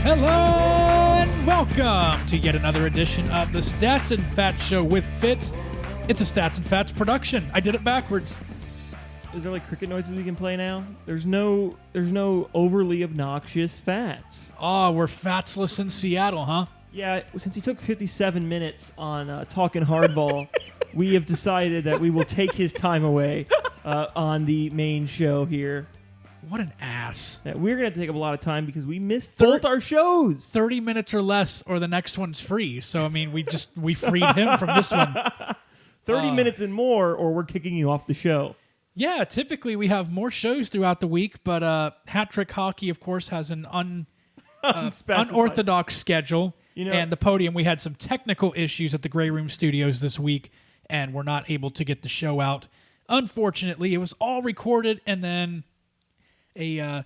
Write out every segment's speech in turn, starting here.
Hello and welcome to yet another edition of the Stats and Fats Show with Fitz. It's a Stats and Fats production. I did it backwards. Is there like cricket noises we can play now? There's no overly obnoxious fats. Oh, we're fatsless in Seattle, huh? Yeah, since he took 57 minutes on talking hardball, we have decided that we will take his time away on the main show here. What an ass. We're going to take up a lot of time because we missed both our shows. 30 minutes or less or the next one's free. So, I mean, we freed him from this one. 30 minutes and more or we're kicking you off the show. Yeah, typically we have more shows throughout the week, but Hat Trick Hockey, of course, has an unorthodox schedule. You know, and the podium, we had some technical issues at the Grey Room Studios this week, and we're not able to get the show out. Unfortunately, it was all recorded, and then a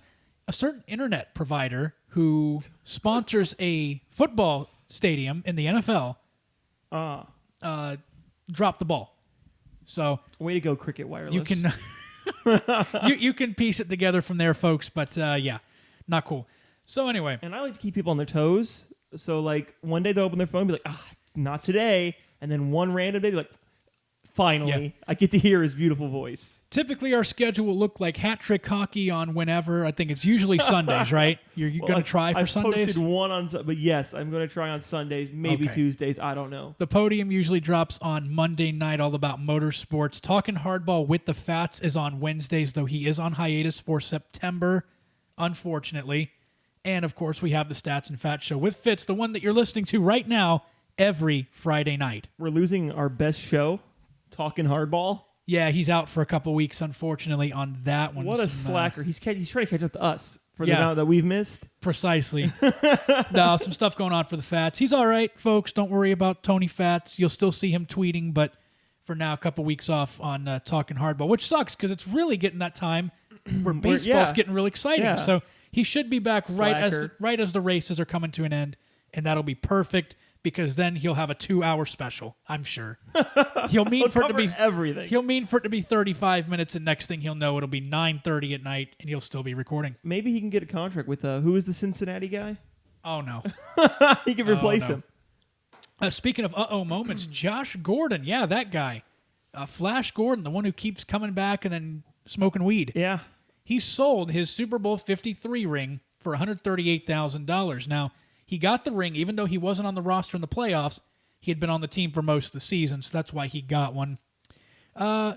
certain internet provider who sponsors a football stadium in the NFL dropped the ball. So way to go, Cricket Wireless. You can you can piece it together from there, folks. But yeah, not cool. So anyway, and I like to keep people on their toes. So like one day they'll open their phone and be like, not today, and then one random day they're like, finally, I get to hear his beautiful voice. Typically, our schedule will look like Hat Trick Hockey on whenever. I think it's usually Sundays, right? You're going to try for Sundays? I posted one on, but yes, I'm going to try on Sundays, maybe Tuesdays. I don't know. The podium usually drops on Monday night, all about motorsports. Talking Hardball with the Fats is on Wednesdays, though he is on hiatus for September, unfortunately. And, of course, we have the Stats and Fats Show with Fitz, the one that you're listening to right now, every Friday night. We're losing our best show, Talking Hardball. Yeah, he's out for a couple weeks, unfortunately, on that one. What a slacker. He's trying to catch up to us for the amount that we've missed. Precisely. No, some stuff going on for the Fats. He's all right, folks. Don't worry about Tony Fats. You'll still see him tweeting, but for now, a couple weeks off on Talking Hardball, which sucks because it's really getting that time where baseball's getting really exciting. Yeah. So he should be back right as the races are coming to an end, and that'll be perfect. Because then he'll have a 2-hour special, I'm sure. He'll mean for it to be everything. He'll mean for it to be 35 minutes, and next thing he'll know, it'll be 9:30 at night, and he'll still be recording. Maybe he can get a contract with who is the Cincinnati guy? Oh no, he can replace him. Speaking of moments, Josh Gordon, yeah, that guy, Flash Gordon, the one who keeps coming back and then smoking weed. Yeah, he sold his Super Bowl 53 ring for $138,000. Now. He got the ring, even though he wasn't on the roster in the playoffs. He had been on the team for most of the season, so that's why he got one. Wonder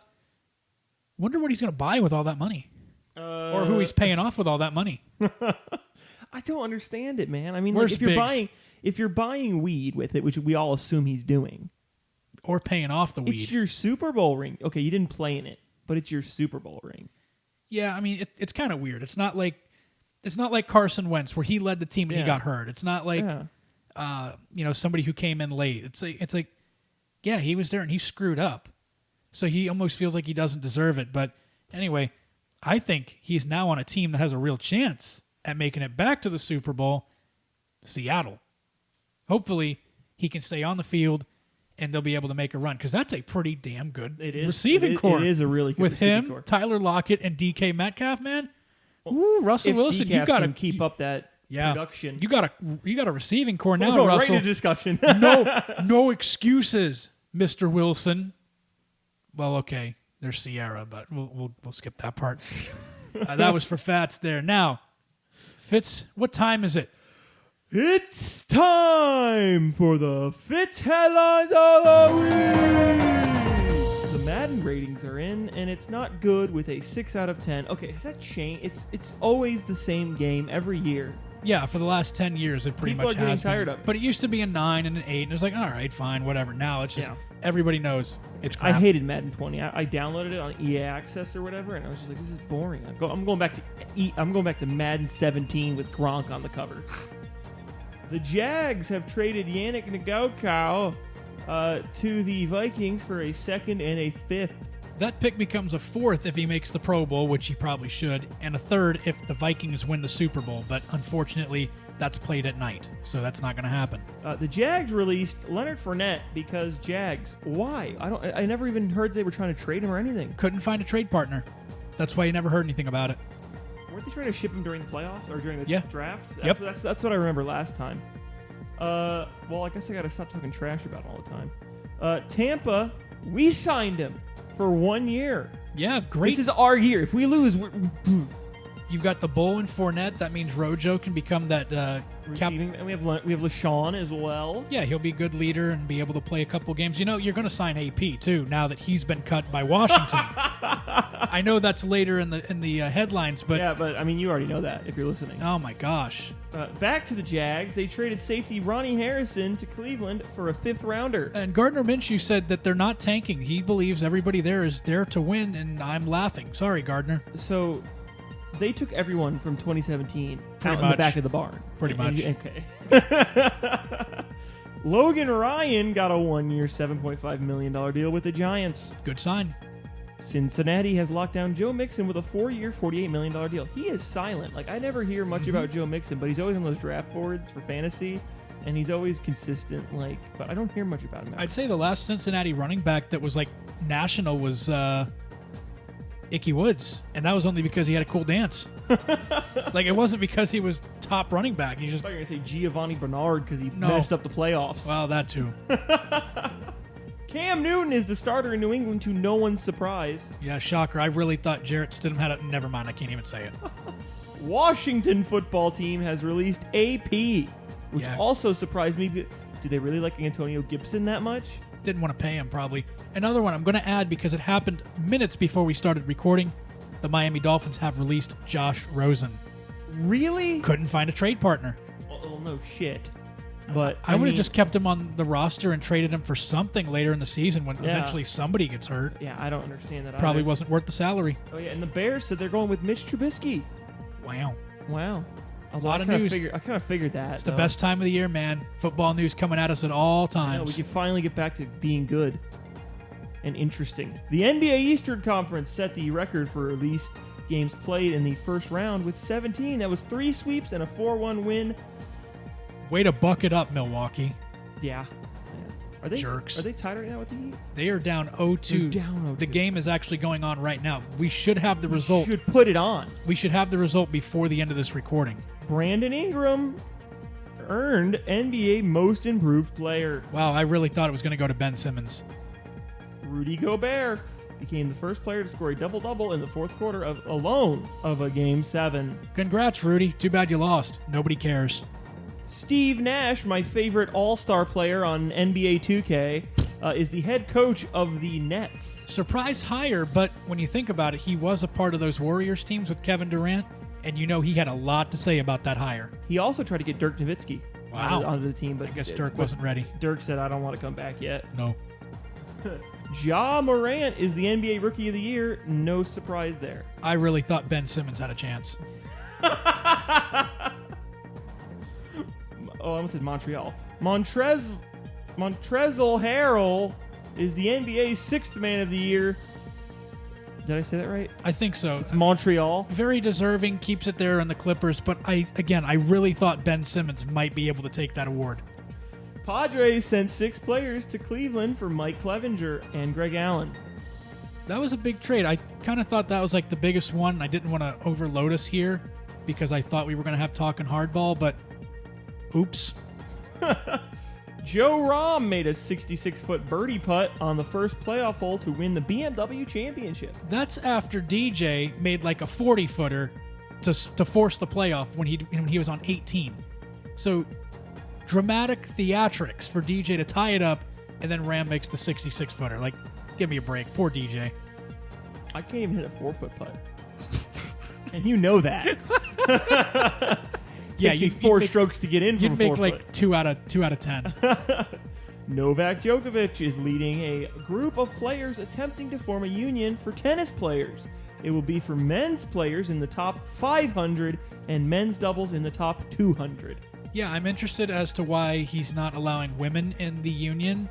what he's going to buy with all that money. Or who he's paying off with all that money. I don't understand it, man. I mean, like, if you're buying weed with it, which we all assume he's doing. Or paying off the weed. It's your Super Bowl ring. Okay, you didn't play in it, but it's your Super Bowl ring. Yeah, I mean, it's kind of weird. It's not like Carson Wentz where he led the team and he got hurt. It's not like somebody who came in late. It's like he was there and he screwed up. So he almost feels like he doesn't deserve it. But anyway, I think he's now on a team that has a real chance at making it back to the Super Bowl, Seattle. Hopefully he can stay on the field and they'll be able to make a run because that's a pretty damn good receiving core. It is a really good with receiving him, core. Tyler Lockett, and DK Metcalf, man. Ooh, Russell Wilson, you got to keep up that production. You got a receiving core now, go Russell. Right into discussion. no excuses, Mr. Wilson. Well, okay, there's Sierra, but we'll skip that part. That was for Fats there. Now, Fitz, what time is it? It's time for the Fitz headlines of the week. The Madden ratings are in, and it's not good with a 6 out of 10. Okay, has that changed? It's always the same game every year. Yeah, for the last 10 years, it pretty much has been. People are getting tired of it. But it used to be a 9 and an 8, and it was like, all right, fine, whatever. Now it's just everybody knows it's crap. I hated Madden 20. I downloaded it on EA Access or whatever, and I was just like, this is boring. I'm going back to Madden 17 with Gronk on the cover. The Jags have traded Yannick Ngakoue to the Vikings for a 2nd and a 5th. That pick becomes a 4th if he makes the Pro Bowl, which he probably should, and a 3rd if the Vikings win the Super Bowl. But unfortunately, that's played at night, so that's not going to happen. The Jags released Leonard Fournette because Jags. Why? I never even heard they were trying to trade him or anything. Couldn't find a trade partner. That's why you never heard anything about it. Weren't they trying to ship him during the playoffs or during the draft? Yep. That's what I remember last time. Well, I guess I got to stop talking trash about it all the time. Tampa, we signed him for 1 year. Yeah, great. This is our year. If we lose, You've got the Bull and Fournette. That means Rojo can become that receiving. And we have LaShawn as well. Yeah, he'll be a good leader and be able to play a couple games. You know, you're going to sign AP too now that he's been cut by Washington. I know that's later in the headlines, but yeah, but I mean, you already know that if you're listening. Oh my gosh! Back to the Jags, they traded safety Ronnie Harrison to Cleveland for a 5th rounder. And Gardner Minshew said that they're not tanking. He believes everybody there is there to win, and I'm laughing. Sorry, Gardner. So they took everyone from 2017 Pretty out much. in the back of the barn. Pretty much. Okay. Logan Ryan got a 1-year, $7.5 million deal with the Giants. Good sign. Cincinnati has locked down Joe Mixon with a 4-year, $48 million deal. He is silent. Like, I never hear much about Joe Mixon, but he's always on those draft boards for fantasy, and he's always consistent. Like, but I don't hear much about him. I'd say the last Cincinnati running back that was like national was Icky Woods, and that was only because he had a cool dance. Like, it wasn't because he was top running back. He just I thought you were going to say Giovanni Bernard because he messed up the playoffs. Well, that too. Cam Newton is the starter in New England to no one's surprise. Yeah, shocker. I really thought Jarrett Stidham had it. Never mind. I can't even say it. Washington football team has released AP, which also surprised me. Do they really like Antonio Gibson that much? Didn't want to pay him, probably. Another one I'm going to add because it happened minutes before we started recording. The Miami Dolphins have released Josh Rosen. Really? Couldn't find a trade partner. Well, no shit. But I would have just kept him on the roster and traded him for something later in the season when eventually somebody gets hurt. Yeah, I don't understand that Probably either. wasn't worth the salary. Oh, yeah, and the Bears said they're going with Mitch Trubisky. Wow. A lot of news. I kind of figured that. It's the best time of the year, man. Football news coming at us at all times. We can finally get back to being good and interesting. The NBA Eastern Conference set the record for least games played in the first round with 17. That was 3 sweeps and a 4-1 win. Way to buck it up, Milwaukee. Yeah. Are they jerks? Are they tied right now with the Heat? They are down 0-2. They're down 0-2. The game is actually going on right now. We should have the result. We should put it on. We should have the result before the end of this recording. Brandon Ingram earned NBA Most Improved Player. Wow, I really thought it was going to go to Ben Simmons. Rudy Gobert became the first player to score a double-double in the fourth quarter alone of a Game 7. Congrats, Rudy. Too bad you lost. Nobody cares. Steve Nash, my favorite all-star player on NBA 2K, is the head coach of the Nets. Surprise hire, but when you think about it, he was a part of those Warriors teams with Kevin Durant, and you know he had a lot to say about that hire. He also tried to get Dirk Nowitzki onto the team, but I guess Dirk wasn't ready. Dirk said, I don't want to come back yet. No. Ja Morant is the NBA Rookie of the Year. No surprise there. I really thought Ben Simmons had a chance. I almost said Montreal. Montrezl Harrell is the NBA's 6th Man of the Year. Did I say that right? I think so. It's Montreal. Very deserving, keeps it there in the Clippers, but I really thought Ben Simmons might be able to take that award. Padres sent 6 players to Cleveland for Mike Clevenger and Greg Allen. That was a big trade. I kind of thought that was like the biggest one. I didn't want to overload us here because I thought we were going to have talking hardball, but oops. Joe Rahm made a 66-foot birdie putt on the first playoff hole to win the BMW Championship. That's after DJ made like a 40-footer to force the playoff when he was on 18. So dramatic theatrics for DJ to tie it up, and then Rahm makes the 66-footer. Like, give me a break. Poor DJ. I can't even hit a 4-foot putt. And you know that. Yeah, you 4 strokes to get in from 4 You'd make foot. like 2 out of 10. Novak Djokovic is leading a group of players attempting to form a union for tennis players. It will be for men's players in the top 500 and men's doubles in the top 200. Yeah, I'm interested as to why he's not allowing women in the union.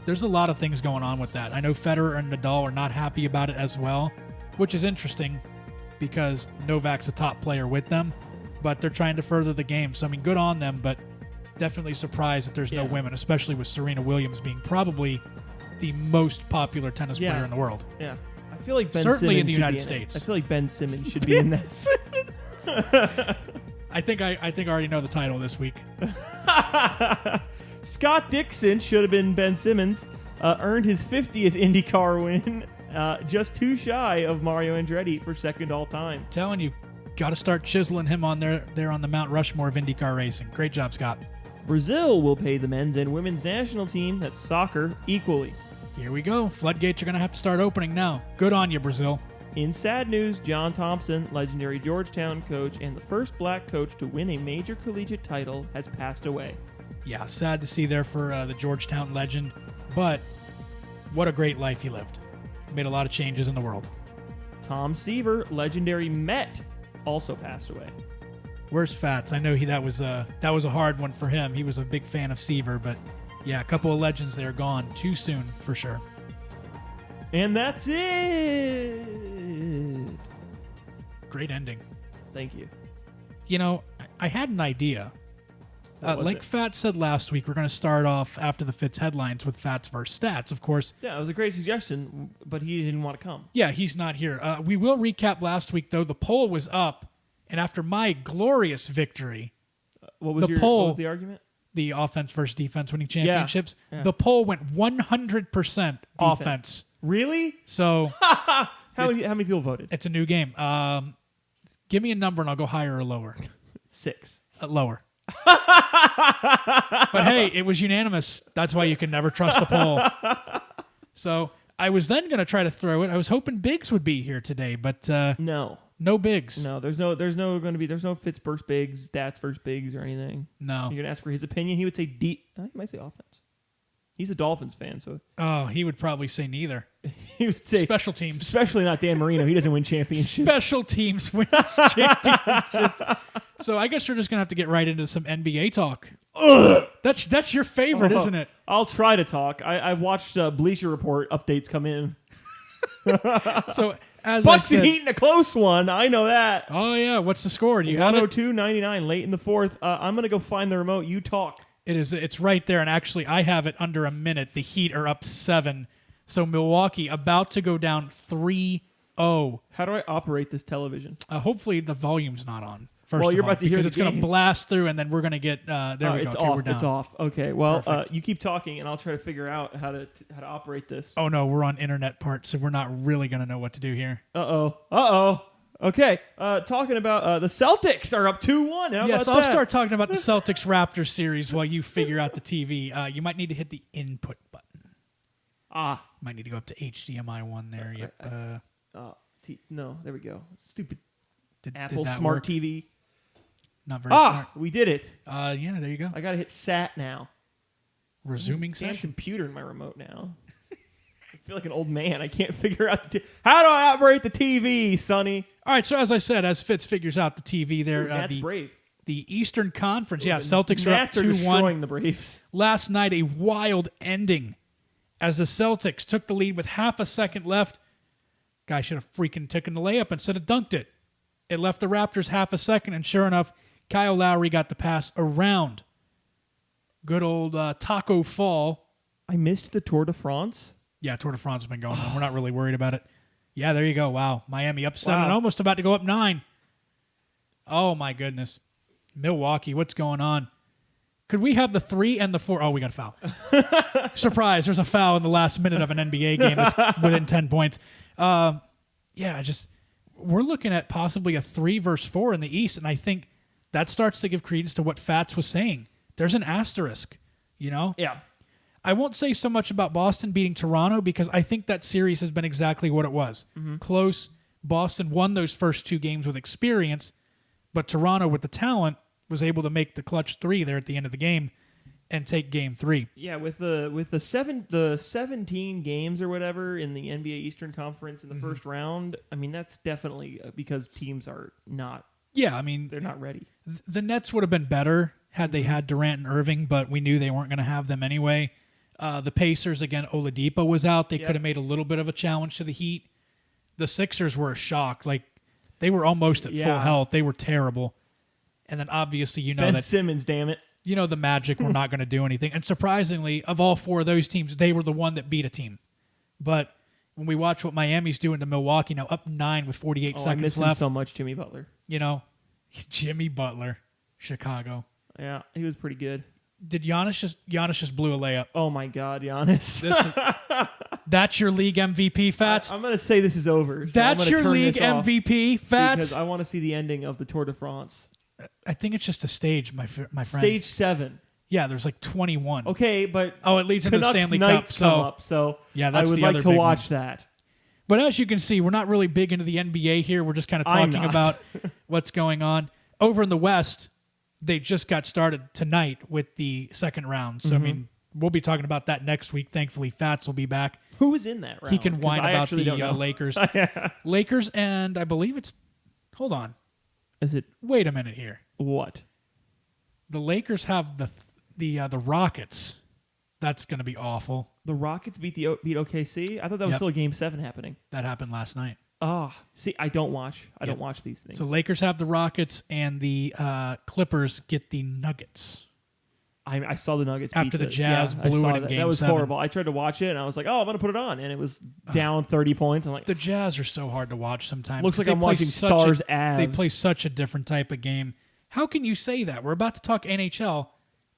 There's a lot of things going on with that. I know Federer and Nadal are not happy about it as well, which is interesting because Novak's a top player with them, but they're trying to further the game. So, I mean, good on them, but definitely surprised that there's no women, especially with Serena Williams being probably the most popular tennis player in the world. Yeah. feel like Ben Certainly Simmons in the should United be in States. it. I feel like Ben Simmons should be in this. I think I already know the title this week. Scott Dixon should have been Ben Simmons. Earned his 50th IndyCar win, just too shy of Mario Andretti for second all time. Telling you, got to start chiseling him on there on the Mount Rushmore of IndyCar racing. Great job, Scott. Brazil will pay the men's and women's national team, that's soccer, equally. Here we go. Floodgates are going to have to start opening now. Good on you, Brazil. In sad news, John Thompson, legendary Georgetown coach and the first black coach to win a major collegiate title, has passed away. Yeah, sad to see there for the Georgetown legend, but what a great life he lived. Made a lot of changes in the world. Tom Seaver, legendary Met, also passed away. Where's Fats? I know that was a hard one for him. He was a big fan of Seaver, but yeah, a couple of legends there gone too soon for sure. And that's it. Great ending. Thank you. You know, I had an idea. Like Fats said last week, we're going to start off after the Fitz headlines with Fats versus Stats, of course. Yeah, it was a great suggestion, but he didn't want to come. Yeah, he's not here. We will recap last week, though. The poll was up, and after my glorious victory, what was the argument? The offense versus defense winning championships. Yeah. The poll went 100% offense. Really? So how many people voted? It's a new game. Give me a number, and I'll go higher or lower. 6. Lower. But hey, it was unanimous. That's why you can never trust a poll. So I was then going to try to throw it. I was hoping Biggs would be here today, but no Biggs. No, there's no Fitz versus Biggs, Stats versus Biggs, or anything. No. You're gonna ask for his opinion. He would say he might say offense. He's a Dolphins fan, so he would probably say neither. He would say special teams, especially not Dan Marino. He doesn't win championships. Special teams wins championships. So I guess we're just gonna have to get right into some NBA talk. Ugh. That's your favorite, isn't it? I'll try to talk. I watched Bleacher Report updates come in. So as Bucks I said, and Heat in a close one. I know that. Oh yeah, what's the score? Do you have it? 102-99 late in the fourth. I'm gonna go find the remote. You talk. It's right there, and actually I have it under a minute. The Heat are up 7, so Milwaukee about to go down 3-0. How do I operate this television? Hopefully the volume's not on. You're about to hear because it's going to blast through, and then we're going to get there. We it's go. Off. Here we're down. It's off. Okay. Well, you keep talking, and I'll try to figure out how to operate this. Oh no, we're on internet part, so we're not really going to know what to do here. Okay. Talking about the Celtics are up 2-1. Yes, I'll start talking about the Celtics Raptors series while you figure out the TV. You might need to hit the input button. Might need to go up to HDMI 1 there. Yep. No, there we go. Stupid did Apple that Smart work? TV. Not very smart. We did it. Yeah, there you go. I got to hit SAT now. Resuming Damn session. computer in my remote now. I feel like an old man. I can't figure out how do I operate the TV, Sonny? All right, so as I said, as Fitz figures out the TV there, that's brave. The Eastern Conference, Celtics are up 2-1. Destroying the Braves. Last night, a wild ending as the Celtics took the lead with half a second left. Guy should have freaking taken the layup instead of dunked it. It left the Raptors half a second, and sure enough, Kyle Lowry got the pass around. Good old Taco Fall. I missed the Tour de France. Yeah, Tour de France has been going on. We're not really worried about it. Yeah, there you go. Wow. Miami up 7, almost about to go up 9. Oh, my goodness. Milwaukee, what's going on? Could we have the 3 and the 4? Oh, we got a foul. Surprise, there's a foul in the last minute of an NBA game that's within 10 points. We're looking at possibly a 3 versus 4 in the East, and I think that starts to give credence to what Fats was saying. There's an asterisk, Yeah. I won't say so much about Boston beating Toronto because I think that series has been exactly what it was. Mm-hmm. Close. Boston won those first 2 games with experience, but Toronto with the talent was able to make the clutch 3 there at the end of the game and take game 3. Yeah, with the 17 games or whatever in the NBA Eastern Conference in the first round, I mean that's definitely because teams are not. Yeah, I mean they're not ready. The Nets would have been better had they had Durant and Irving, but we knew they weren't going to have them anyway. The Pacers, again, Oladipo was out. They could have made a little bit of a challenge to the Heat. The Sixers were a shock. Like, they were almost at full health. They were terrible. And then, obviously, Ben Simmons, damn it. The Magic were not going to do anything. And surprisingly, of all 4 of those teams, they were the one that beat a team. But when we watch what Miami's doing to Milwaukee now, up 9 with 48 I seconds miss him left. so much, Jimmy Butler. You know, Jimmy Butler, Chicago. Yeah, he was pretty good. Did Giannis just blew a layup? Oh my God, Giannis! That's your league MVP, Fats. I'm gonna say this is over. So That's your league MVP, Fats. Because I want to see the ending of the Tour de France. I think it's just a stage, my friend. Stage 7. Yeah, there's like 21. Okay, but it leads into the Canucks Stanley Knights Cup. come up, so yeah, that's I would the like other to big watch one. that. But as you can see, we're not really big into the NBA here. We're just kind of talking about what's going on. Over in the West, they just got started tonight with the second round. So, I mean, we'll be talking about that next week. Thankfully, Fats will be back. Who was in that round? He can whine about the Lakers. Yeah. Lakers, and I believe it's... Hold on. Is it... Wait a minute here. What? The Lakers have the Rockets. That's going to be awful. The Rockets beat OKC? I thought that was still a Game 7 happening. That happened last night. Oh, see, I don't watch these things. So Lakers have the Rockets, and the Clippers get the Nuggets. I saw the Nuggets after the Jazz blew it in Game 7. That was horrible. I tried to watch it, and I was like, "Oh, I'm going to put it on," and it was down 30 points. I'm like, the Jazz are so hard to watch sometimes. Looks like I'm watching Stars Avs. They play such a different type of game. How can you say that? We're about to talk NHL,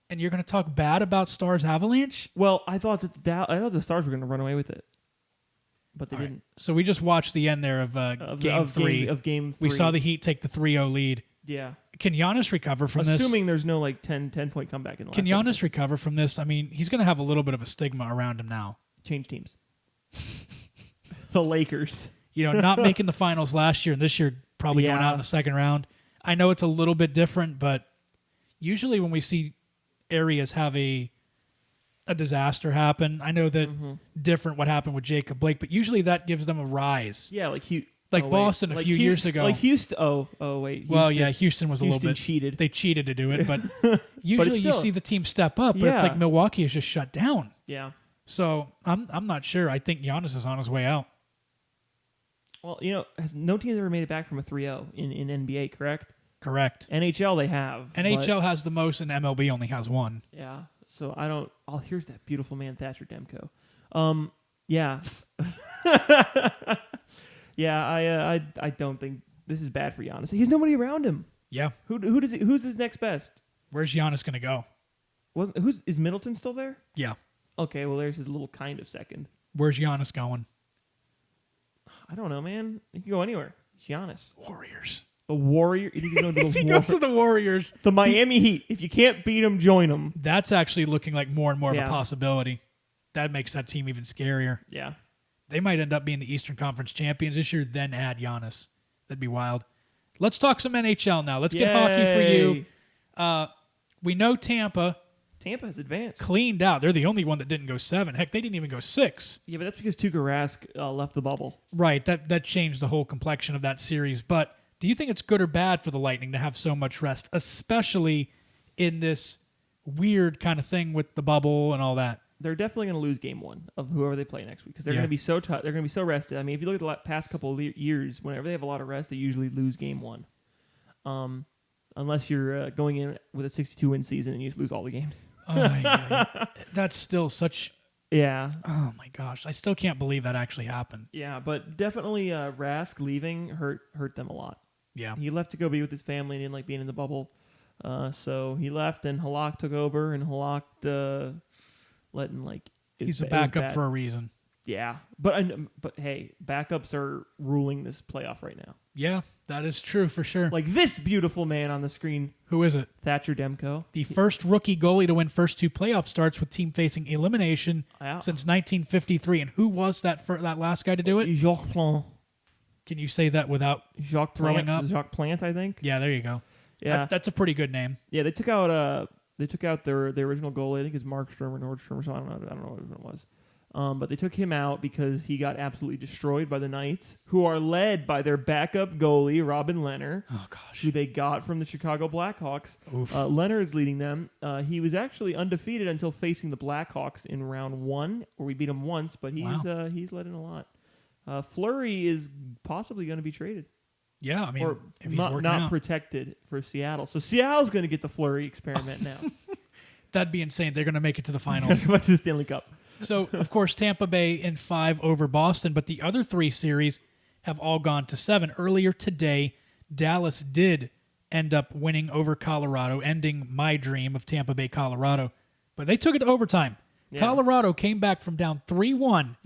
and you're going to talk bad about Stars Avalanche? Well, I thought the Stars were going to run away with it, but they didn't. Right. So we just watched the end there of Game 3. Game 3. We saw the Heat take the 3-0 lead. Yeah. Can Giannis recover from this? Assuming there's no 10-point comeback in the last. Can Giannis recover from this? I mean, he's going to have a little bit of a stigma around him now. Change teams. The Lakers. You know, not making the finals last year, and this year probably going out in the second round. I know it's a little bit different, but usually when we see areas have a disaster happen, I know that different what happened with Jacob Blake, but usually that gives them a rise. Yeah, like Boston a few years ago. Like Houston. Oh, wait. Houston, well, yeah, Houston was a little bit cheated. They cheated to do it, but usually you see the team step up, but it's like Milwaukee is just shut down. Yeah. So I'm not sure. I think Giannis is on his way out. Well, no team has ever made it back from a 3-0 in NBA, correct? Correct. NHL they have. NHL has the most, and MLB only has one. Yeah. So I don't. Oh, here's that beautiful man, Thatcher Demko. Yeah. Yeah. I don't think this is bad for Giannis. He has nobody around him. Yeah. Who's his next best? Where's Giannis going to go? Is Middleton still there? Yeah. Okay. Well, there's his little kind of second. Where's Giannis going? I don't know, man. He can go anywhere. It's Giannis. Warriors. The Warrior. He goes to the Warriors. The Miami Heat. If you can't beat them, join them. That's actually looking like more and more of a possibility. That makes that team even scarier. Yeah. They might end up being the Eastern Conference champions this year, then add Giannis. That'd be wild. Let's talk some NHL now. Let's get hockey for you. We know Tampa has advanced. Cleaned out. They're the only one that didn't go 7. Heck, they didn't even go 6. Yeah, but that's because Tuukka Rask left the bubble. Right. That changed the whole complexion of that series. But do you think it's good or bad for the Lightning to have so much rest, especially in this weird kind of thing with the bubble and all that? They're definitely going to lose game 1 of whoever they play next week because they're going to be so they're going to be so rested. I mean, if you look at the past couple of years, whenever they have a lot of rest, they usually lose game 1. Unless you're going in with a 62-win season and you just lose all the games. Yeah. That's still such... Yeah. Oh, my gosh. I still can't believe that actually happened. Yeah, but definitely Rask leaving hurt them a lot. Yeah. He left to go be with his family and didn't like being in the bubble. So he left and Halak took over and Halak letting like... He's a backup for a reason. Yeah. But hey, backups are ruling this playoff right now. Yeah, that is true for sure. Like this beautiful man on the screen. Who is it? Thatcher Demko. The first rookie goalie to win first 2 playoff starts with team facing elimination since 1953. And who was that last guy to do it? Jacques Plante. Can you say that without throwing up? Jacques Plante, I think. Yeah, there you go. Yeah, that's a pretty good name. Yeah, they took out their original goalie. I think it's Markstrom or Nordstrom or something. I don't know what it was. But they took him out because he got absolutely destroyed by the Knights, who are led by their backup goalie, Robin Lehner, who they got from the Chicago Blackhawks. Lehner is leading them. He was actually undefeated until facing the Blackhawks in round 1, where we beat him once, but he's led in a lot. Fleury is possibly going to be traded. Yeah, I mean, or if he's not protected for Seattle. So Seattle's going to get the Fleury experiment now. That'd be insane. They're going to make it to the finals. About to the Stanley Cup. So, of course, Tampa Bay in 5 over Boston, but the other 3 series have all gone to 7. Earlier today, Dallas did end up winning over Colorado, ending my dream of Tampa Bay, Colorado. But they took it to overtime. Yeah. Colorado came back from down 3-1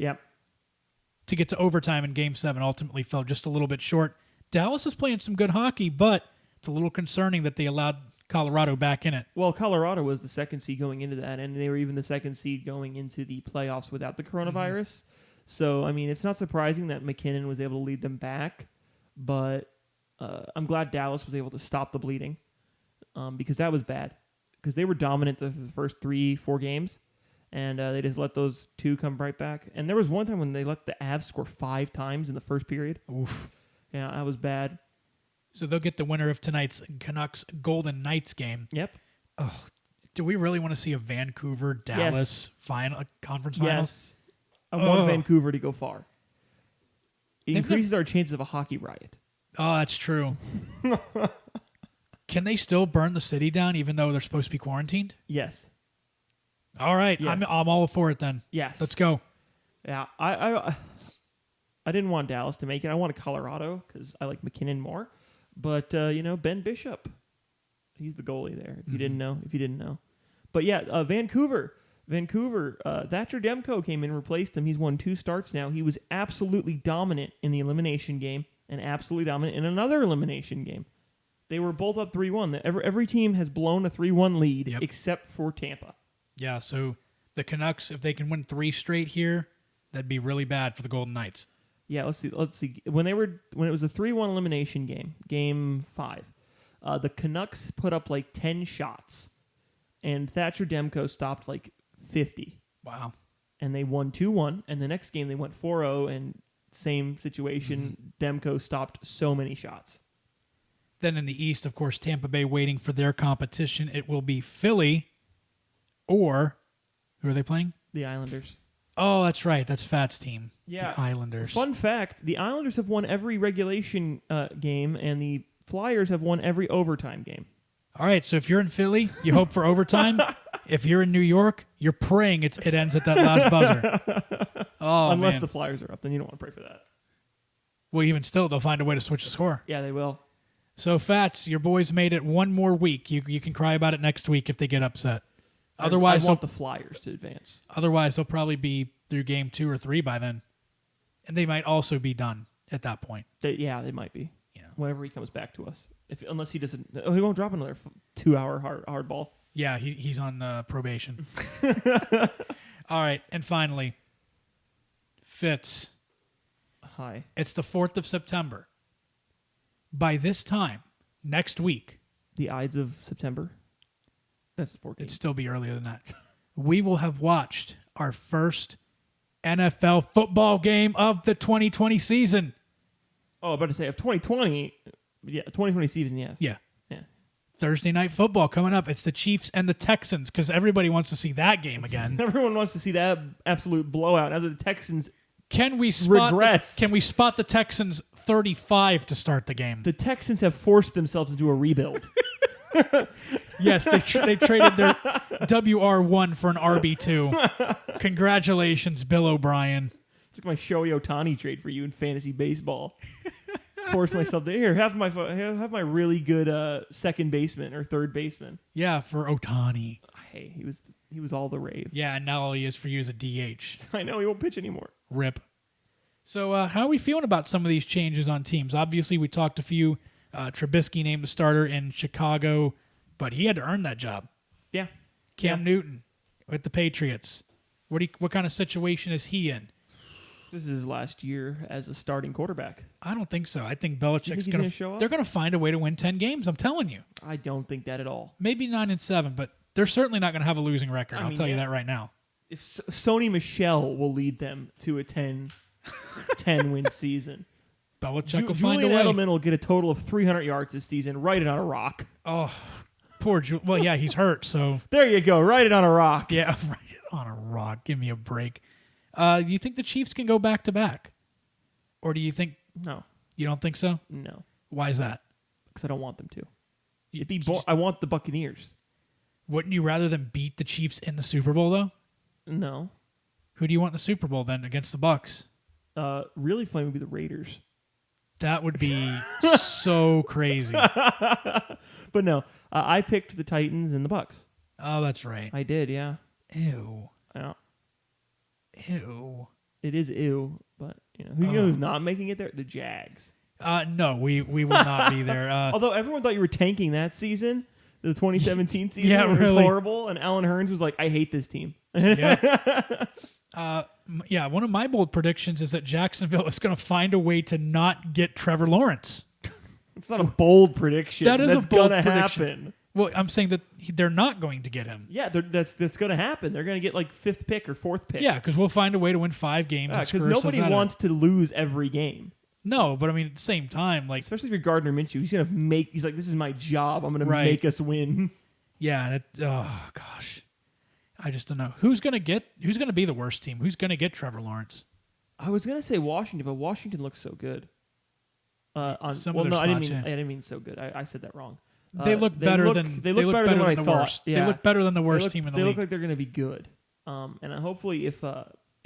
to get to overtime in Game 7, ultimately fell just a little bit short. Dallas is playing some good hockey, but it's a little concerning that they allowed Colorado back in it. Well, Colorado was the 2nd seed going into that, and they were even the 2nd seed going into the playoffs without the coronavirus. Mm-hmm. So, I mean, it's not surprising that McKinnon was able to lead them back, but I'm glad Dallas was able to stop the bleeding because that was bad. Because they were dominant the first 3-4 games, and they just let those 2 come right back. And there was one time when they let the Avs score 5 times in the first period. Oof. Yeah, that was bad. So they'll get the winner of tonight's Canucks Golden Knights game. Yep. Oh, do we really want to see a Vancouver-Dallas conference finals? Yes. I want Vancouver to go far. It increases our chances of a hockey riot. Oh, that's true. Can they still burn the city down even though they're supposed to be quarantined? Yes. All right. Yes. I'm all for it then. Yes. Let's go. Yeah. I didn't want Dallas to make it. I wanted Colorado because I like McKinnon more. But, Ben Bishop, he's the goalie there, if you didn't know. But, yeah, Vancouver, Thatcher Demko came in and replaced him. He's won 2 starts now. He was absolutely dominant in the elimination game and absolutely dominant in another elimination game. They were both up 3-1. Every team has blown a 3-1 lead except for Tampa. Yeah, so the Canucks, if they can win 3 straight here, that'd be really bad for the Golden Knights. Yeah, let's see. When it was a 3-1 elimination game, Game 5, the Canucks put up like 10 shots, and Thatcher Demko stopped like 50. Wow. And they won 2-1, and the next game they went 4-0, and same situation, Demko stopped so many shots. Then in the East, of course, Tampa Bay waiting for their competition. It will be Philly or who are they playing? The Islanders. Oh, that's right. That's Fat's team. Yeah. The Islanders. Fun fact, the Islanders have won every regulation game, and the Flyers have won every overtime game. All right, so if you're in Philly, you hope for overtime. If you're in New York, you're praying it ends at that last buzzer. Oh, Unless the Flyers are up, then you don't want to pray for that. Well, even still, they'll find a way to switch the score. Yeah, they will. So, Fats, your boys made it one more week. You can cry about it next week if they get upset. Otherwise, I want the Flyers to advance. Otherwise, they'll probably be through game 2 or 3 by then. And they might also be done at that point. They might be. Yeah. Whenever he comes back to us. Unless he doesn't... Oh, he won't drop another 2-hour hard ball. Yeah, he's on probation. All right, and finally, Fitz. Hi. It's the 4th of September. By this time, next week... The Ides of September? That's the 14th. It'd still be earlier than that. We will have watched our first NFL football game of the 2020 season. Oh, I'm about to say, of 2020... Yeah, 2020 season, yes. Yeah. Thursday night football coming up. It's the Chiefs and the Texans because everybody wants to see that game again. Everyone wants to see that absolute blowout. Now that the Texans regressed. Can we spot the Texans 35 to start the game? The Texans have forced themselves into a rebuild. Yes, they traded their WR1 for an RB2. Congratulations, Bill O'Brien. It's like my Shohei Ohtani trade for you in fantasy baseball. Force myself to here. Have my really good second baseman or third baseman. Yeah, for Ohtani. Hey, he was all the rave. Yeah, and now all he is for you is a DH. I know, he won't pitch anymore. Rip. So how are we feeling about some of these changes on teams? Obviously, we talked a few. Trubisky named the starter in Chicago, but he had to earn that job. Yeah. Cam Newton with the Patriots. What kind of situation is he in? This is his last year as a starting quarterback. I don't think so. I think Belichick's going to show up. They're going to find a way to win 10 games. I'm telling you. I don't think that at all. Maybe 9-7, but they're certainly not going to have a losing record. I'll tell you that right now. If Sony Michel will lead them to a 10-win season. Belichick will find a way. Julian Edelman will get a total of 300 yards this season. Write it on a rock. Oh, poor Julian. Well, yeah, he's hurt, so. There you go. Write it on a rock. Yeah, write it on a rock. Give me a break. Do you think the Chiefs can go back-to-back? Or do you think... No. You don't think so? No. Why is that? Because I don't want them to. I want the Buccaneers. Wouldn't you rather them beat the Chiefs in the Super Bowl, though? No. Who do you want in the Super Bowl then against the Bucks? Really funny would be the Raiders. That would be so crazy. But no, I picked the Titans and the Bucks. Oh, that's right. I did, yeah. Ew. Yeah. Ew. It is ew, but who's not making it there? The Jags. No, we will not be there. Although everyone thought you were tanking that season, the 2017 season. Yeah, it was really. horrible, and Alan Hearns was like, "I hate this team." Yeah. One of my bold predictions is that Jacksonville is going to find a way to not get Trevor Lawrence. It's not a bold prediction. That is that's a bold gonna prediction. happen. Well, I'm saying that they're not going to get him. Yeah, that's going to happen. They're going to get like 5th pick or 4th pick. Yeah, because we'll find a way to win 5 games. Because nobody wants to lose every game. No, but I mean, at the same time, like, especially for Gardner Minshew, he's like, this is my job. I'm going to make us win. Yeah. Oh gosh, I just don't know who's going to be the worst team. Who's going to get Trevor Lawrence? I was going to say Washington, but Washington looks so good. I didn't mean so good. I said that wrong. They look better than what I the thought. worst. Yeah. They look better than the worst team in the league. They look like they're going to be good. And hopefully, if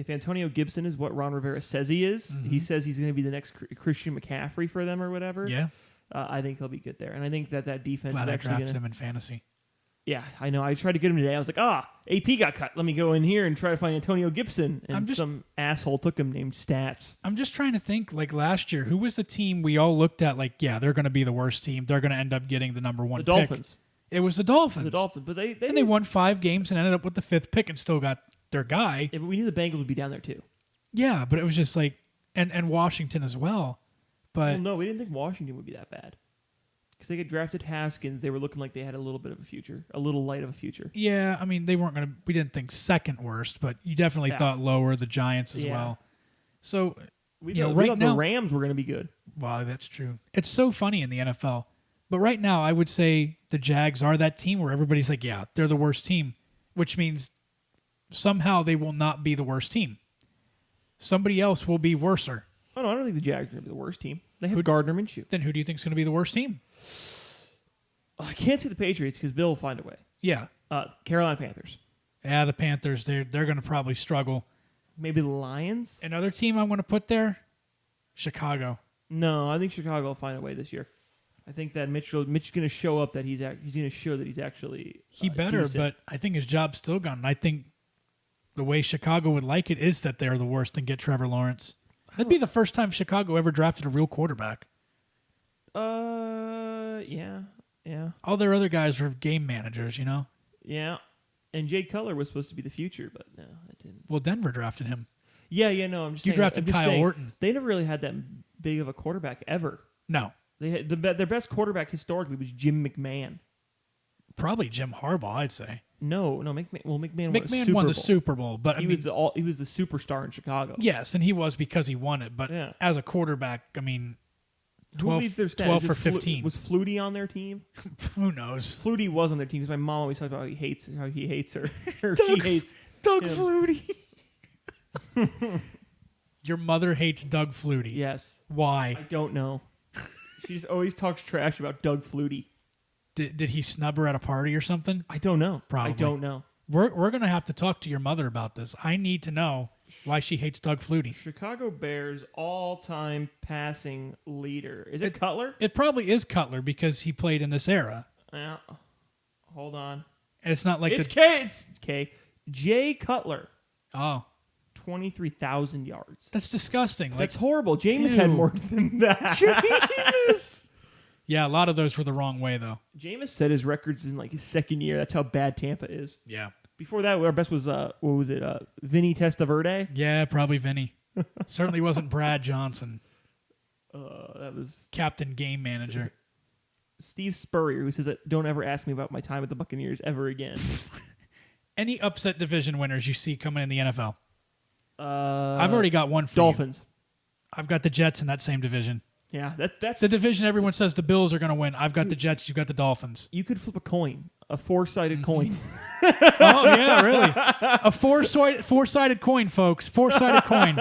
Antonio Gibson is what Ron Rivera says he is, he says he's going to be the next Christian McCaffrey for them or whatever. Yeah, I think he'll be good there. And I think that defense. Glad is I actually drafted him in fantasy. Yeah, I know. I tried to get him today. I was like, AP got cut. Let me go in here and try to find Antonio Gibson. And some asshole took him named Stats. I'm just trying to think, like last year, who was the team we all looked at like, yeah, they're going to be the worst team. They're going to end up getting the number 1 pick. The Dolphins. It was the Dolphins. But they won 5 games and ended up with the 5th pick and still got their guy. Yeah, but we knew the Bengals would be down there too. Yeah, but it was just like, and Washington as well. But no, we didn't think Washington would be that bad. Because they get drafted Haskins, they were looking like they had a little bit of a future, a little light of a future. Yeah, I mean, we didn't think second worst, but you definitely thought lower, the Giants as well. So, we thought the Rams were going to be good. Wow, that's true. It's so funny in the NFL. But right now, I would say the Jags are that team where everybody's like, yeah, they're the worst team, which means somehow they will not be the worst team. Somebody else will be worser. Oh, no, I don't think the Jags are going to be the worst team. They have Gardner Minshew. Then who do you think is going to be the worst team? I can't say the Patriots because Bill will find a way. Yeah. Carolina Panthers. Yeah, the Panthers, they're going to probably struggle. Maybe the Lions? Another team I'm going to put there? Chicago. No, I think Chicago will find a way this year. I think that Mitch is going to show up that he's going to show that he's actually he better, decent. But I think his job's still gone. And I think the way Chicago would like it is that they're the worst and get Trevor Lawrence. That'd be the first time Chicago ever drafted a real quarterback. Yeah. All their other guys are game managers, you know? Yeah. And Jay Cutler was supposed to be the future, but no, it didn't. Well, Denver drafted him. Yeah, no, I'm just saying. You drafted Kyle Orton. They never really had that big of a quarterback ever. No. They had their best quarterback historically was Jim McMahon. Probably Jim Harbaugh, I'd say. No, McMahon won the Super Bowl, but he was the superstar in Chicago. Yes, and he was because he won it. But as a quarterback, I mean, 12 for 15. Was Flutie on their team? Who knows? Flutie was on their team because my mom always talked about how he hates her. Or she hates Doug Flutie. Your mother hates Doug Flutie. Yes. Why? I don't know. She just always talks trash about Doug Flutie. Did he snub her at a party or something? I don't know. Probably. I don't know. We're going to have to talk to your mother about this. I need to know why she hates Doug Flutie. Chicago Bears all-time passing leader. Is it Cutler? It probably is Cutler because he played in this era. Yeah. Hold on. And it's not like it's K. Jay Cutler. Oh. 23,000 yards. That's disgusting. That's horrible. Jameis had more than that. Jameis. Yeah, a lot of those were the wrong way, though. Jameis set his records in like his second year. That's how bad Tampa is. Yeah. Before that, our best was, Vinny Testaverde? Yeah, probably Vinny. Certainly wasn't Brad Johnson. That was... Captain Game Manager. Steve Spurrier, who says, don't ever ask me about my time at the Buccaneers ever again. Any upset division winners you see coming in the NFL? I've already got one for Dolphins. You. I've got the Jets in that same division. Yeah, that's the division everyone says the Bills are going to win. I've got the Jets. You've got the Dolphins. You could flip a coin, a four-sided coin. Oh yeah, really? A four-sided coin, folks. Four-sided coin.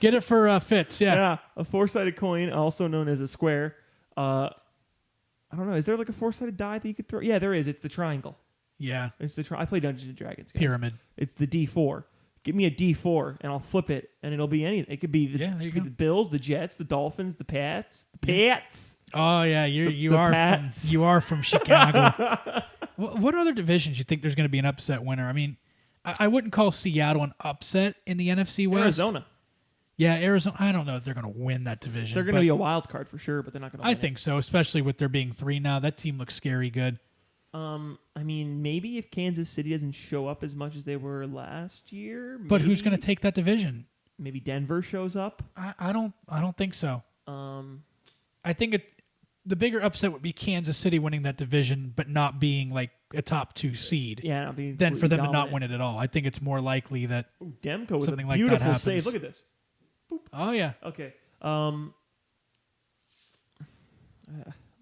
Get it for Fitz. Yeah, a four-sided coin, also known as a square. I don't know. Is there like a four-sided die that you could throw? Yeah, there is. It's the triangle. Yeah, it's the I play Dungeons and Dragons. Guys. Pyramid. It's the D4. Give me a D4 and I'll flip it, and it'll be anything. It could be the Bills, the Jets, the Dolphins, the Pats, Oh yeah, you are from Chicago. What other divisions you think there's going to be an upset winner? I mean, I wouldn't call Seattle an upset in the NFC West. Arizona. Yeah, Arizona. I don't know if they're going to win that division. They're going to be a wild card for sure, but they're not going to win. I think so, especially with there being 3 now. That team looks scary good. I mean, maybe if Kansas City doesn't show up as much as they were last year. But who's going to take that division? Maybe Denver shows up. I don't think so. I think the bigger upset would be Kansas City winning that division, but not being like a top 2 seed. Yeah, than for them to not win it at all. I think it's more likely that Demko with something a like that beautiful happens. save. Look at this. Boop. Oh yeah. Okay. Let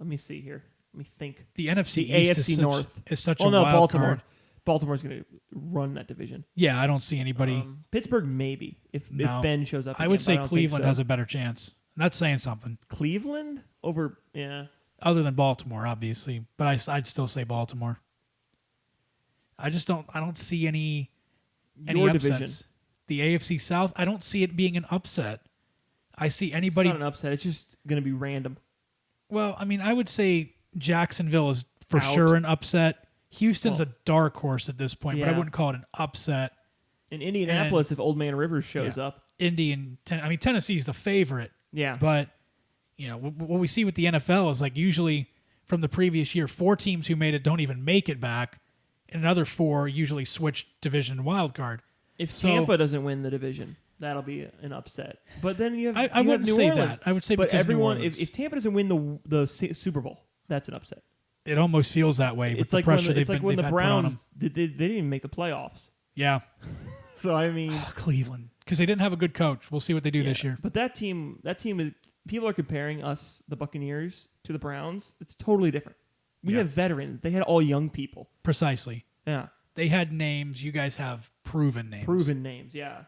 me see here. Let me think. The NFC the East AFC North is such a wild Baltimore. card. Baltimore's going to run that division. Yeah, I don't see anybody. Pittsburgh maybe if Ben shows up. I would say Cleveland has a better chance. That's saying something. Cleveland over Other than Baltimore, obviously, but I'd still say Baltimore. I don't see any upsets. Division. The AFC South, I don't see it being an upset. I see anybody. It's not an upset. It's just going to be random. Well, I mean, I would say Jacksonville is for Out. sure an upset. Houston's a dark horse at this point, but I Yeah. wouldn't call it an upset. In Indianapolis, if Old Man Rivers shows up. Tennessee's the favorite. Yeah. But, what we see with the NFL is like usually from the previous year, 4 teams who made it don't even make it back, and another 4 usually switch division wild card. If Tampa doesn't win the division, that'll be an upset. But then you have I wouldn't New say Orleans. that. I would say but because everyone, New Orleans. if Tampa doesn't win the Super Bowl, that's an upset. It almost feels that way with It's the like pressure when they've when the had put on Browns them. they didn't even make the playoffs. Yeah. So I mean, Cleveland, because they didn't have a good coach. We'll see what they do this year. But that team is. People are comparing us, the Buccaneers, to the Browns. It's totally different. We have veterans. They had all young people. Precisely. Yeah. They had names. You guys have proven names. Proven names, yeah.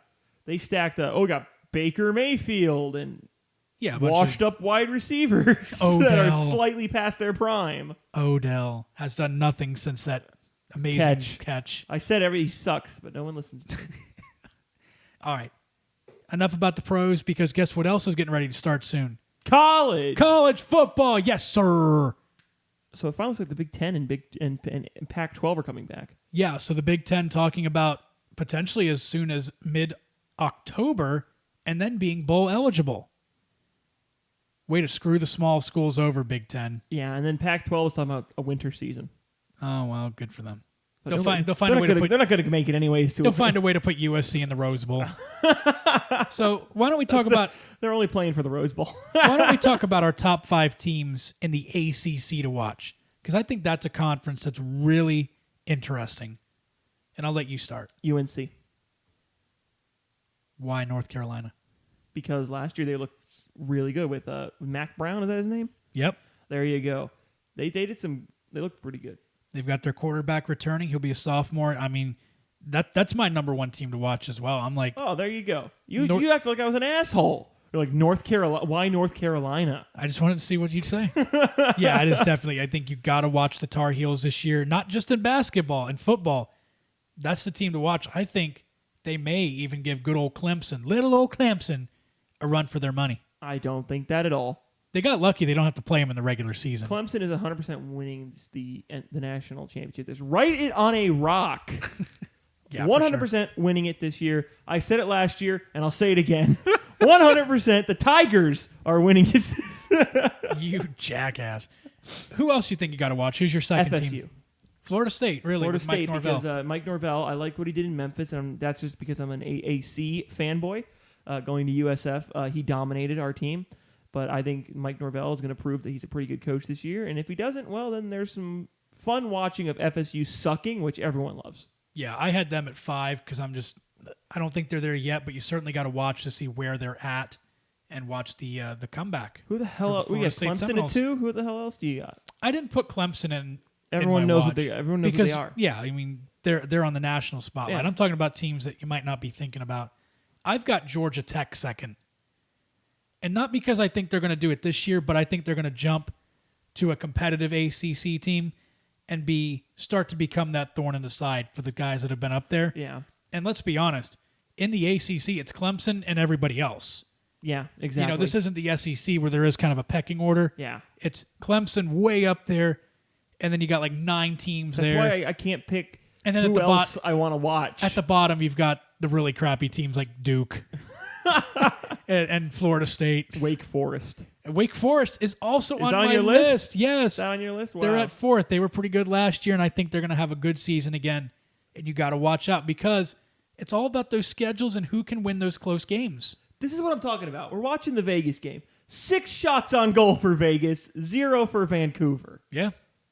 They stacked we got Baker Mayfield and washed up wide receivers that are slightly past their prime. Odell has done nothing since that amazing catch. I said he sucks, but no one listens to him. All right. Enough about the pros, because guess what else is getting ready to start soon? College football. Yes, sir. So it finally looks like the Big Ten and Pac-12 are coming back. Yeah, so the Big Ten talking about potentially as soon as mid-October and then being bowl eligible. Way to screw the small schools over, Big Ten. Yeah, and then Pac-12 is talking about a winter season. Oh, well, good for them. But They'll find a way to put. They're not going to make it anyways. They'll find a way to put USC in the Rose Bowl. So why don't we talk about? They're only playing for the Rose Bowl. Why don't we talk about our top 5 teams in the ACC to watch? Because I think that's a conference that's really interesting. And I'll let you start. UNC. Why North Carolina? Because last year they looked really good with Mac Brown. Is that his name? Yep. There you go. They looked pretty good. They've got their quarterback returning. He'll be a sophomore. I mean, that's my number 1 team to watch as well. I'm like, oh, there you go. You act like I was an asshole. You're like, North Carolina. Why North Carolina? I just wanted to see what you'd say. Yeah, it is definitely. I think you got to watch the Tar Heels this year, not just in basketball and football. That's the team to watch. I think they may even give good old Clemson, little old Clemson, a run for their money. I don't think that at all. They got lucky. They don't have to play them in the regular season. Clemson is 100% winning the national championship. Just write it on a rock. Yeah, 100% sure. winning it this year. I said it last year, and I'll say it again. 100% the Tigers are winning it. You jackass. Who else you think you got to watch? Who's your second FSU. team? Florida State, really. Florida with Mike State, Norvell. because Mike Norvell, I like what he did in Memphis, and that's just because I'm an AAC fanboy. Going to USF, he dominated our team. But I think Mike Norvell is going to prove that he's a pretty good coach this year. And if he doesn't, well, then there's some fun watching of FSU sucking, which everyone loves. Yeah, I had them at 5 because I don't think they're there yet, but you certainly got to watch to see where they're at and watch the comeback. Who the hell else? We got Clemson at 2? Who the hell else do you got? I didn't put Clemson in. Everyone knows what they because, are. Yeah, I mean, they're on the national spotlight. Yeah. I'm talking about teams that you might not be thinking about. I've got Georgia Tech second. And not because I think they're going to do it this year, but I think they're going to jump to a competitive ACC team and start to become that thorn in the side for the guys that have been up there. Yeah. And let's be honest, In the ACC, it's Clemson and everybody else. Yeah, exactly. This isn't the SEC where there is kind of a pecking order. Yeah. It's Clemson way up there, and then you got like 9 teams there. That's why I can't pick and then who at the else I want to watch. At the bottom, you've got the really crappy teams like Duke and Florida State. Wake Forest. Wake Forest is also on my your list. Yes. Is that on your list? Wow. They're at 4th. They were pretty good last year, and I think they're going to have a good season again. And you got to watch out because it's all about those schedules and who can win those close games. This is what I'm talking about. We're watching the Vegas game. 6 shots on goal for Vegas, 0 for Vancouver. Yeah.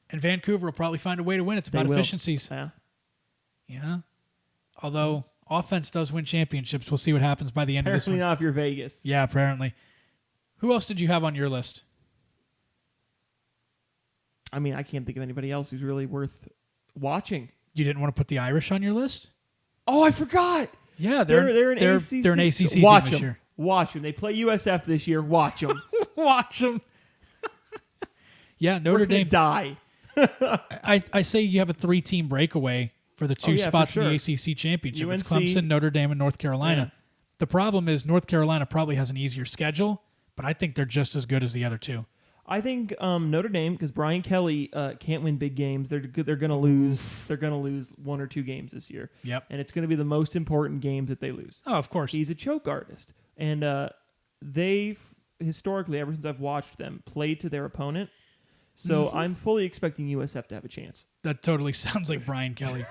And Vancouver will probably find a way to win. It's about efficiencies. Yeah. Yeah. Although offense does win championships. We'll see what happens by the end of this one. Apparently not if you're Vegas. Yeah, apparently. Who else did you have on your list? I mean, I can't think of anybody else who's really worth watching. You didn't want to put the Irish on your list? Oh, I forgot. Yeah, they're an ACC. They're an ACC Watch team this year. Watch them. They play USF this year. Watch them. Watch them. Yeah, Notre Dame. Die. I say you have a 3-team breakaway for the 2 spots in the ACC championship. UNC, it's Clemson, Notre Dame, and North Carolina. Yeah. The problem is North Carolina probably has an easier schedule, but I think they're just as good as the other 2. I think Notre Dame, because Brian Kelly can't win big games. They're going to lose. They're going to lose 1 or 2 games this year. Yep. And it's going to be the most important games that they lose. Oh, of course. He's a choke artist, and they've historically, ever since I've watched them, played to their opponent. So I'm fully expecting USF to have a chance. That totally sounds like Brian Kelly.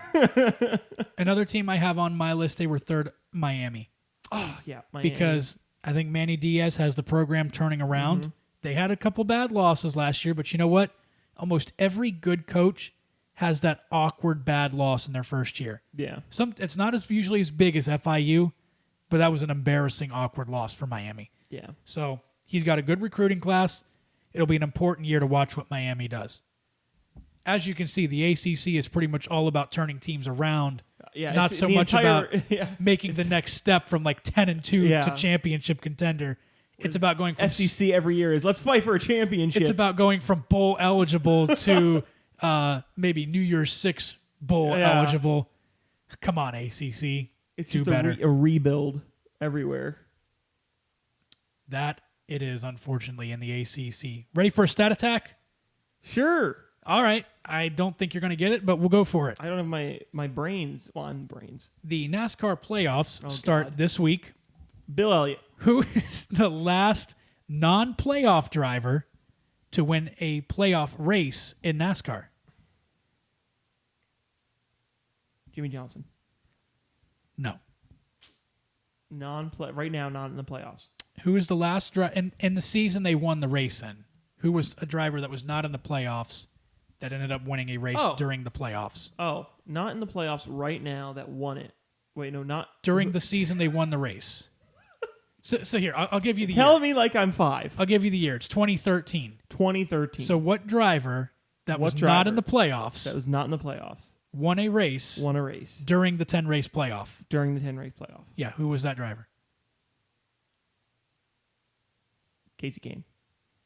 Another team I have on my list, they were 3rd, Miami. Oh, yeah. Miami. Because I think Manny Diaz has the program turning around. Mm-hmm. They had a couple bad losses last year, but you know what? Almost every good coach has that awkward bad loss in their first year. Yeah. It's not usually as big as FIU, but that was an embarrassing, awkward loss for Miami. Yeah. So he's got a good recruiting class. It'll be an important year to watch what Miami does. As you can see, the ACC is pretty much all about turning teams around. Yeah, not so much about making the next step from like 10-2 to championship contender. It's about going from SEC every year is let's fight for a championship. It's about going from bowl eligible to maybe New Year's 6 bowl eligible. Come on, ACC. It's do just better. A rebuild everywhere. That it is, unfortunately, in the ACC. Ready for a stat attack? Sure. All right. I don't think you're going to get it, but we'll go for it. I don't have my brains on brains. The NASCAR playoffs start this week. Bill Elliott. Who is the last non-playoff driver to win a playoff race in NASCAR? Jimmy Johnson. No. Right now, not in the playoffs. Who is the last driver in the season they won the race in? Who was a driver that was not in the playoffs that ended up winning a race during the playoffs? Oh, not in the playoffs right now that won it. Wait, no, not... During the season they won the race. So here, I'll give you the year. Tell me like I'm 5. I'll give you the year. It's 2013. 2013. So what driver was not in the playoffs... That was not in the playoffs. Won a race... During the 10-race playoff. During the 10-race playoff. Yeah, who was that driver? Casey Kane.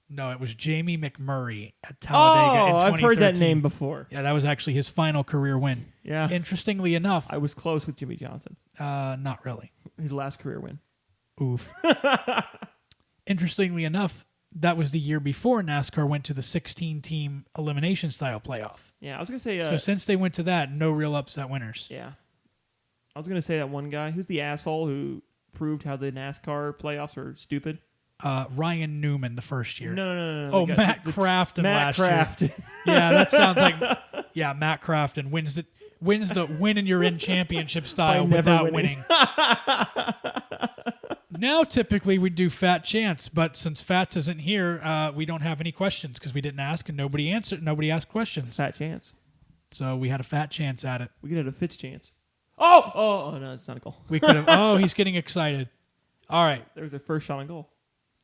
No, it was Jamie McMurray at Talladega in 2013. I've heard that name before. Yeah, that was actually his final career win. Yeah. Interestingly enough... I was close with Jimmy Johnson. Not really. His last career win. Oof. Interestingly enough, that was the year before NASCAR went to the 16-team elimination style playoff. Yeah, I was going to say... so since they went to that, no real upset winners. Yeah. I was going to say that one guy. Who's the asshole who proved how the NASCAR playoffs are stupid? Ryan Newman the first year. No. Oh, Matt Crafton last year. Yeah, that sounds like... Yeah, Matt Crafton wins the win and you're in championship style without winning. Now, typically, we do Fat Chance, but since Fats isn't here, we don't have any questions because we didn't ask and nobody answered. Nobody asked questions. Fat Chance. So we had a Fat Chance at it. We could have a Fitz Chance. Oh, no, it's not a goal. We could have. Oh, he's getting excited. All right. There was their first shot on goal.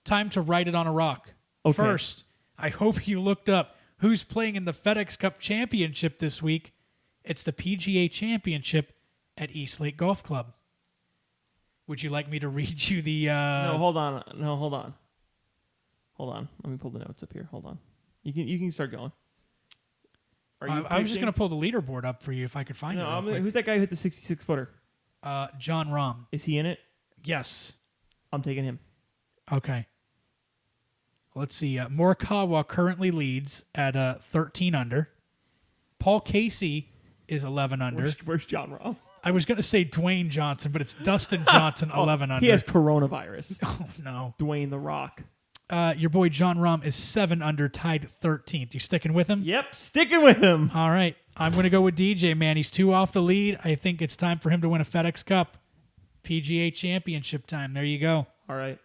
Time to write it on a rock. Okay. First, I hope you looked up who's playing in the FedEx Cup Championship this week. It's the PGA Championship at East Lake Golf Club. Would you like me to read you the... No, hold on. Hold on. Let me pull the notes up here. Hold on. You can start going. I was just going to pull the leaderboard up for you if I could find it. Who's that guy who hit the 66-footer? John Rahm. Is he in it? Yes. I'm taking him. Okay. Let's see. Morikawa currently leads at 13 under. Paul Casey is 11 under. Where's John Rahm? I was going to say Dwayne Johnson, but it's Dustin Johnson, 11 under. He has coronavirus. Oh, no. Dwayne The Rock. Your boy John Rahm is 7 under, tied 13th. You sticking with him? Yep, sticking with him. All right. I'm going to go with DJ, man. He's 2 off the lead. I think it's time for him to win a FedEx Cup. PGA Championship time. There you go. All right.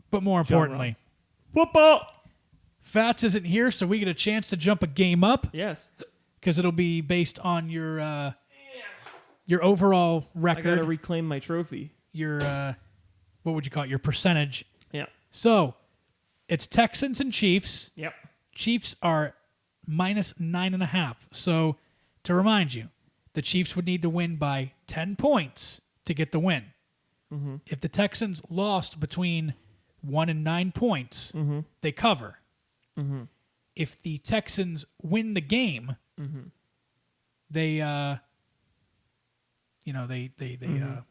But more importantly, football. Fats isn't here, so we get a chance to jump a game up. Yes. Because it'll be based on your overall record. I got to reclaim my trophy. Your, what would you call it? Your percentage. Yeah. So, it's Texans and Chiefs. Yep. Chiefs are minus 9.5. So, to remind you, the Chiefs would need to win by 10 points to get the win. Mm-hmm. If the Texans lost between 1 and 9 points, they cover. Mm-hmm. If the Texans win the game, they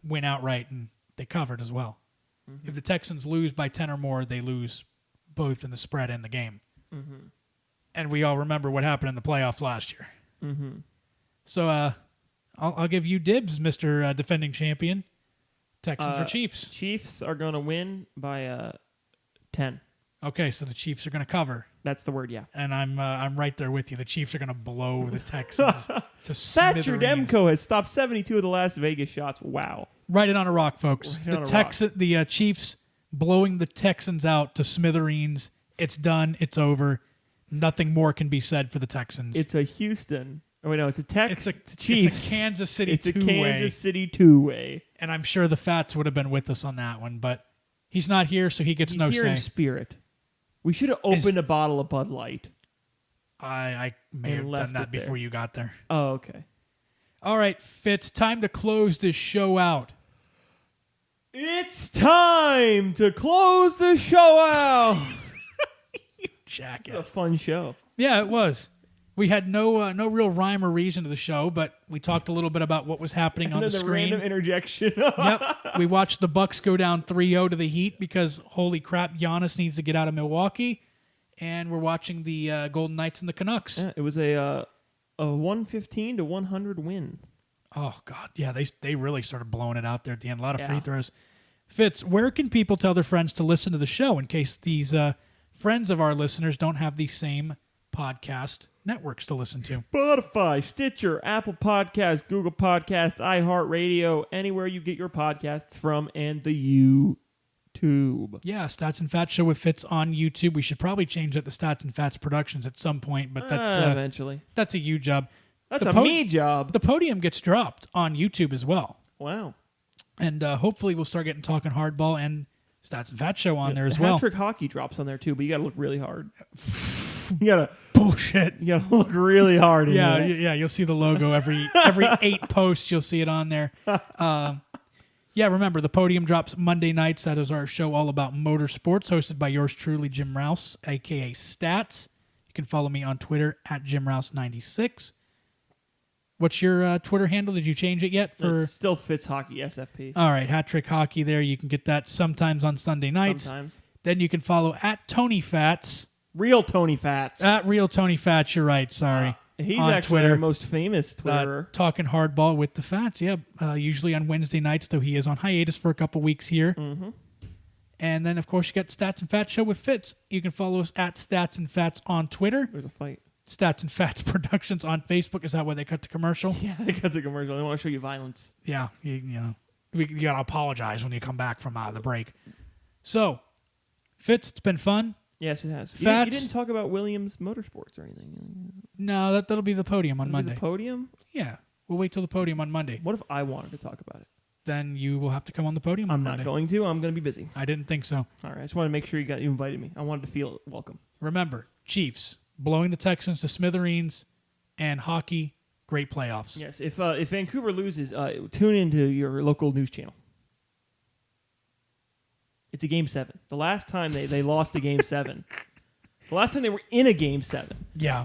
win outright and they covered as well. Mm-hmm. If the Texans lose by 10 or more, they lose both in the spread and the game. Mm-hmm. And we all remember what happened in the playoffs last year. Mm-hmm. So I'll give you dibs, Mr. Defending Champion. Texans or Chiefs? Chiefs are going to win by 10. Okay, so the Chiefs are going to cover. That's the word, yeah. And I'm right there with you. The Chiefs are going to blow the Texans to smithereens. Thatcher Demko has stopped 72 of the last Vegas shots. Wow. Write it on a rock, folks. The Chiefs blowing the Texans out to smithereens. It's done. It's over. Nothing more can be said for the Texans. It's a Houston. Oh, wait, no, it's a Chiefs. It's a Kansas City two-way. It's a Kansas City two-way. And I'm sure the Fats would have been with us on that one, but he's not here, so he gets no say. He's here in spirit. We should have opened a bottle of Bud Light. I may have done that before you got there. Oh, okay. All right, Fitz, time to close this show out. It's time to close the show out. You jackass. It's a fun show. Yeah, it was. We had no real rhyme or reason to the show, but we talked a little bit about what was happening on the screen. Random interjection. Yep. We watched the Bucks go down 3-0 to the Heat because, holy crap, Giannis needs to get out of Milwaukee. And we're watching the Golden Knights and the Canucks. Yeah, it was a 115 to 100 win. Oh, God. Yeah, they really started blowing it out there at the end. A lot of free throws. Fitz, where can people tell their friends to listen to the show in case these friends of our listeners don't have the same podcast networks to listen to? Spotify, Stitcher, Apple Podcasts, Google Podcasts, iHeartRadio, anywhere you get your podcasts from, and the YouTube. Yeah, Stats and Fats Show with Fitz on YouTube. We should probably change that to Stats and Fats Productions at some point, but that's eventually. That's a you job. That's a me job. The podium gets dropped on YouTube as well. Wow. And hopefully we'll start getting Talking Hardball and Stats and Fats Show on there as well. Hat-trick hockey drops on there too, but you got to look really hard. You gotta bullshit. You gotta look really hard. Yeah. You'll see the logo every 8 posts. You'll see it on there. Yeah. Remember, the podium drops Monday nights. That is our show all about motorsports, hosted by yours truly, Jim Rouse, aka Stats. You can follow me on Twitter at JimRouse96. What's your Twitter handle? Did you change it yet? It still Fitz Hockey SFP. All right, Hat Trick Hockey there. You can get that sometimes on Sunday nights. Sometimes. Then you can follow at Tony Fats. Real Tony Fats. At Real Tony Fats, you're right. Sorry. He's actually Twitter. Our most famous Twitterer. Talking hardball with the Fats. Yeah, usually on Wednesday nights, though he is on hiatus for a couple weeks here. Mm-hmm. And then, of course, you got Stats and Fats Show with Fitz. You can follow us at Stats and Fats on Twitter. There's a fight. Stats and Fats Productions on Facebook. Is that why they cut the commercial? Yeah, they cut the commercial. They want to show you violence. Yeah, you got to apologize when you come back from the break. So, Fitz, it's been fun. Yes, it has. Fats, you didn't talk about Williams Motorsports or anything. No, that'll be the podium on Monday. The podium? Yeah, we'll wait till the podium on Monday. What if I wanted to talk about it? Then you will have to come on the podium on Monday. I'm not going to. I'm going to be busy. I didn't think so. All right, I just want to make sure you invited me. I wanted to feel welcome. Remember, Chiefs blowing the Texans to smithereens, and hockey, great playoffs. Yes, if Vancouver loses, tune into your local news channel. It's a Game 7. The last time they lost a Game 7, the last time they were in a Game 7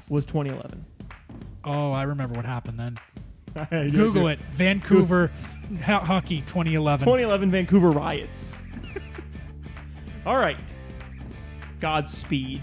was 2011. Oh, I remember what happened then. Google it. Vancouver hockey 2011. 2011 Vancouver riots. All right. Godspeed.